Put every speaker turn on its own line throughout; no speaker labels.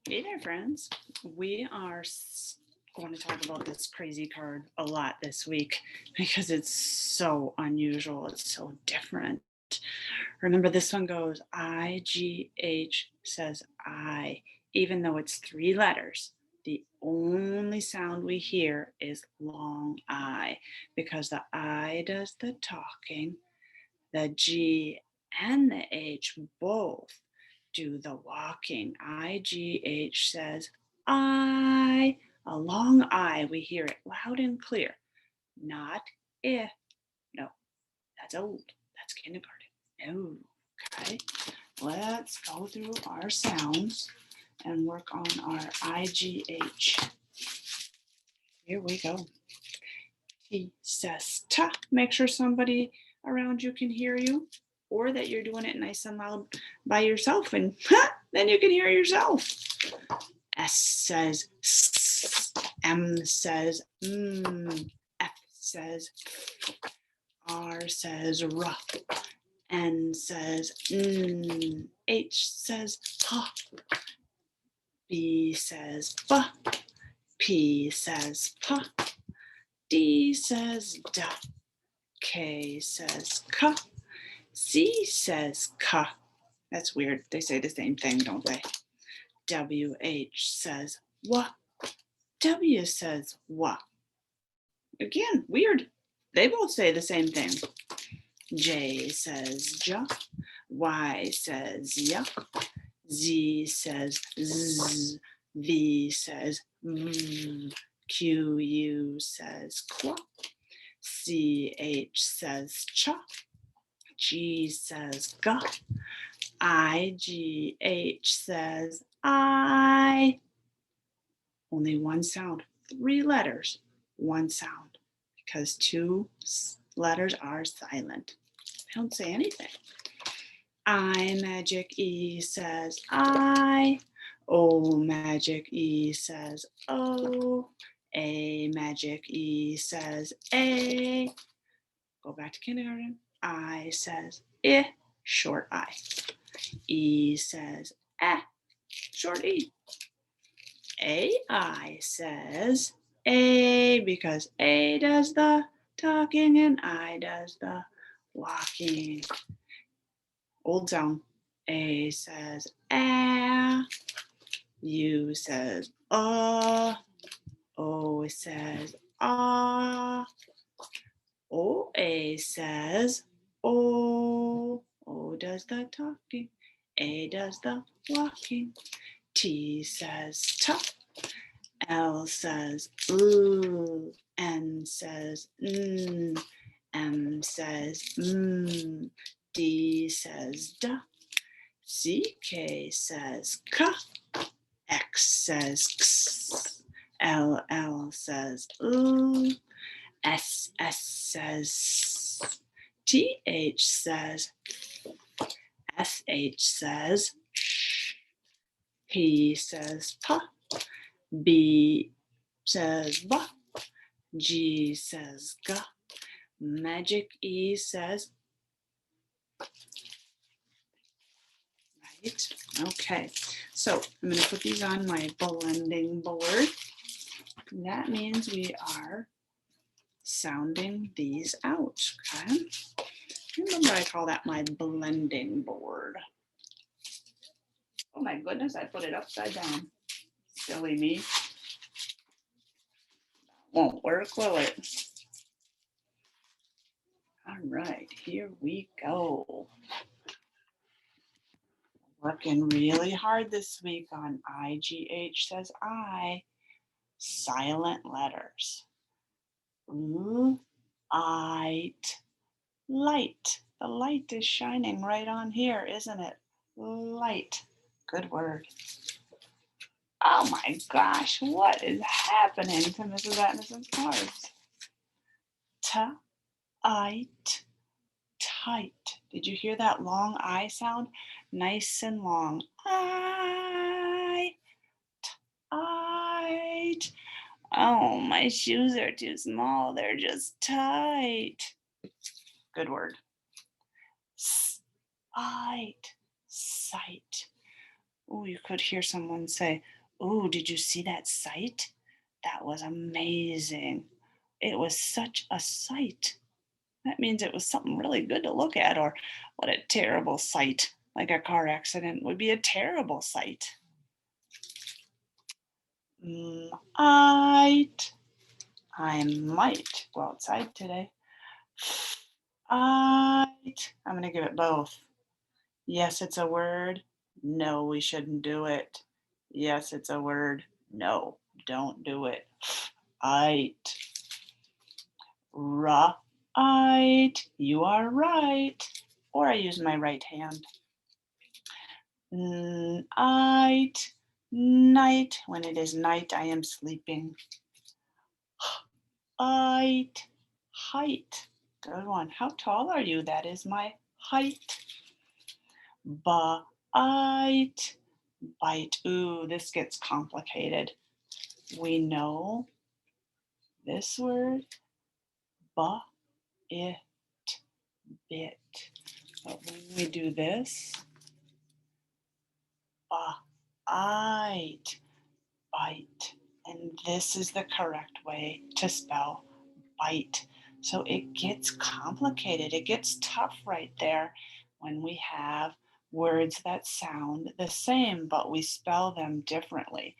Hey there, friends. We are going to talk about this crazy card a lot this week because it's so unusual. It's so different. Remember, this one goes IGH says I, even though it's three letters. The only sound we hear is long I because the I does the talking, the G and the H both do the walking. IGH says I, a long I. We hear it loud and clear. Not if. No, that's old. That's kindergarten. No. Okay. Let's go through our sounds and work on our IGH. Here we go. He says ta. Make sure somebody around you can hear you, or that you're doing it nice and loud by yourself, and then you can hear yourself. S says S, M says F says R says R, N says H says H, B says B, P says P, D says D, K says K, C says K. That's weird. They say the same thing, don't they? WH says what? W says what? Again, weird. They both say the same thing. J says ja. Y says ya. Z says z. V says v. Q U says qua. CH says cha. G says ga. IGH says I. Only one sound, three letters, one sound, because two letters are silent. They don't say anything. I magic E says I. O magic E says O. A magic E says A. Go back to kindergarten. I says I, short I. E says eh, short E. AI says A because A does the talking and I does the walking. Old sound. A says ah. U says O says ah. OA says O. O does the talking. A does the walking. T says ta. L says ooh. N says M says D says da. CK says ka. X says x. LL says ooh. SS says TH says. SH says shh. P says pa. B says ba. G says ga. Magic E says right. Okay, so I'm going to put these on my blending board. That means we are sounding these out. Okay, remember I call that my blending board. Oh my goodness, I put it upside down. Silly me. Won't work, will it? All right, here we go. Working really hard this week on IGH says I. Silent letters. Light. Light. The light is shining right on here, isn't it? Light. Good word. Oh my gosh, what is happening to Mrs. Atkinson's cards? Tight. Tight. Did you hear that long I sound? Nice and long. I. Tight. Oh, my shoes are too small. They're just tight. Good word. Sight. Sight. Oh, you could hear someone say, Ooh, did you see that sight? That was amazing. It was such a sight. That means it was something really good to look at, or what a terrible sight. Like a car accident would be a terrible sight. Might. I might go outside today. I'm going to give it both. Yes, it's a word. No, we shouldn't do it. Yes, it's a word. No, don't do it. Right. Right. You are right. Or I use my right hand. Night. Night. When it is night, I am sleeping. Height. Height. Good one. How tall are you? That is my height. Bite. Bite. Ooh, this gets complicated. We know this word. It. Bit. But when we do this, bite. Bite. And this is the correct way to spell bite. So it gets complicated. It gets tough right there when we have words that sound the same, but we spell them differently.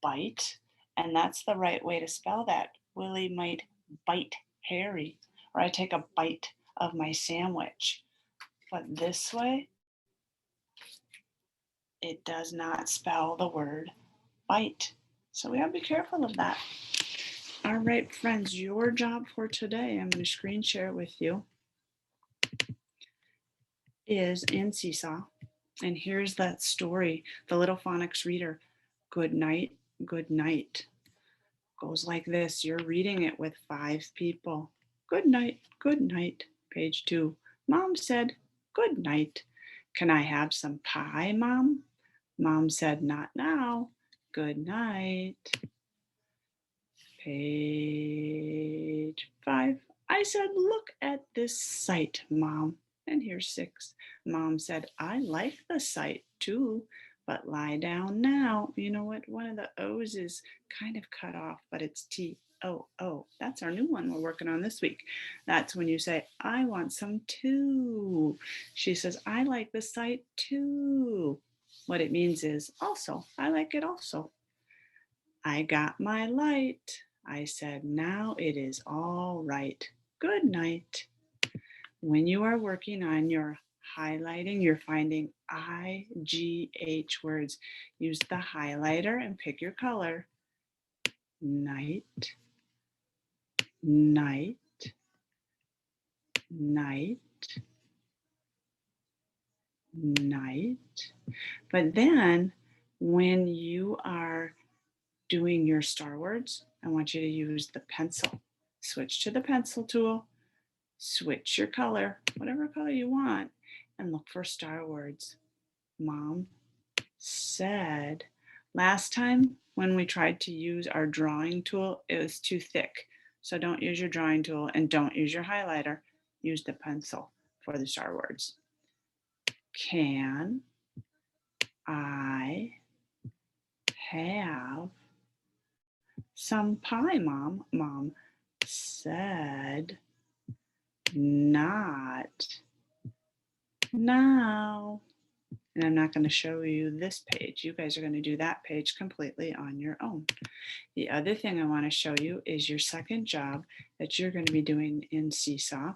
Bite, and that's the right way to spell that. Willie might bite Harry, or I take a bite of my sandwich. But this way, it does not spell the word bite. So we have to be careful of that. All right, friends, your job for today, I'm going to screen share it with you, is in Seesaw. And here's that story, the little phonics reader. Good night, good night. Goes like this. You're reading it with 5 people. Good night, good night. Page 2. Mom said, good night. Can I have some pie, Mom? Mom said, not now. Good night. Page 5. I said, look at this sight, Mom. And here's 6. Mom said, I like the sight too, but lie down now. You know what? One of the O's is kind of cut off, but it's T-O-O. That's our new one we're working on this week. That's when you say, I want some too. She says, I like the sight too. What it means is also, I like it also. I got my light. I said, now it is all right. Good night. When you are working on your highlighting, you're finding IGH words. Use the highlighter and pick your color. Night, night, night, night. But then when you are doing your star words, I want you to use the pencil. Switch to the pencil tool, switch your color, whatever color you want, and look for star words. Mom said, last time when we tried to use our drawing tool, it was too thick. So don't use your drawing tool and don't use your highlighter. Use the pencil for the star words. Can I have some pie, Mom? Mom said, not now. And I'm not going to show you this page. You guys are going to do that page completely on your own. The other thing I want to show you is your second job that you're going to be doing in Seesaw.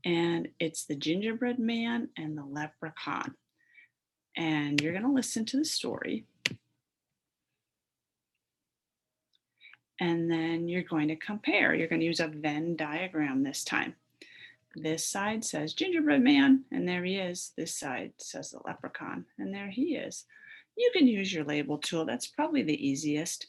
And it's the gingerbread man and the leprechaun. And you're going to listen to the story. And then you're going to compare. You're going to use a Venn diagram this time. This side says gingerbread man, and there he is. This side says the leprechaun, and there he is. You can use your label tool. That's probably the easiest.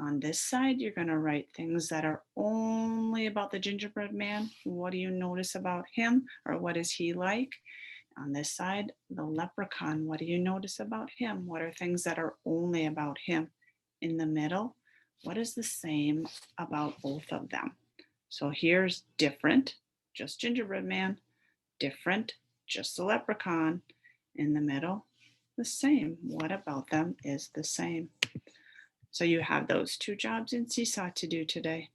On this side, you're going to write things that are only about the gingerbread man. What do you notice about him, or what is he like? On this side, the leprechaun, what do you notice about him? What are things that are only about him? In the middle, what is the same about both of them? So here's different, just gingerbread man. Different, just the leprechaun. In the middle, the same? What about them is the same? So you have those two jobs in Seesaw to do today.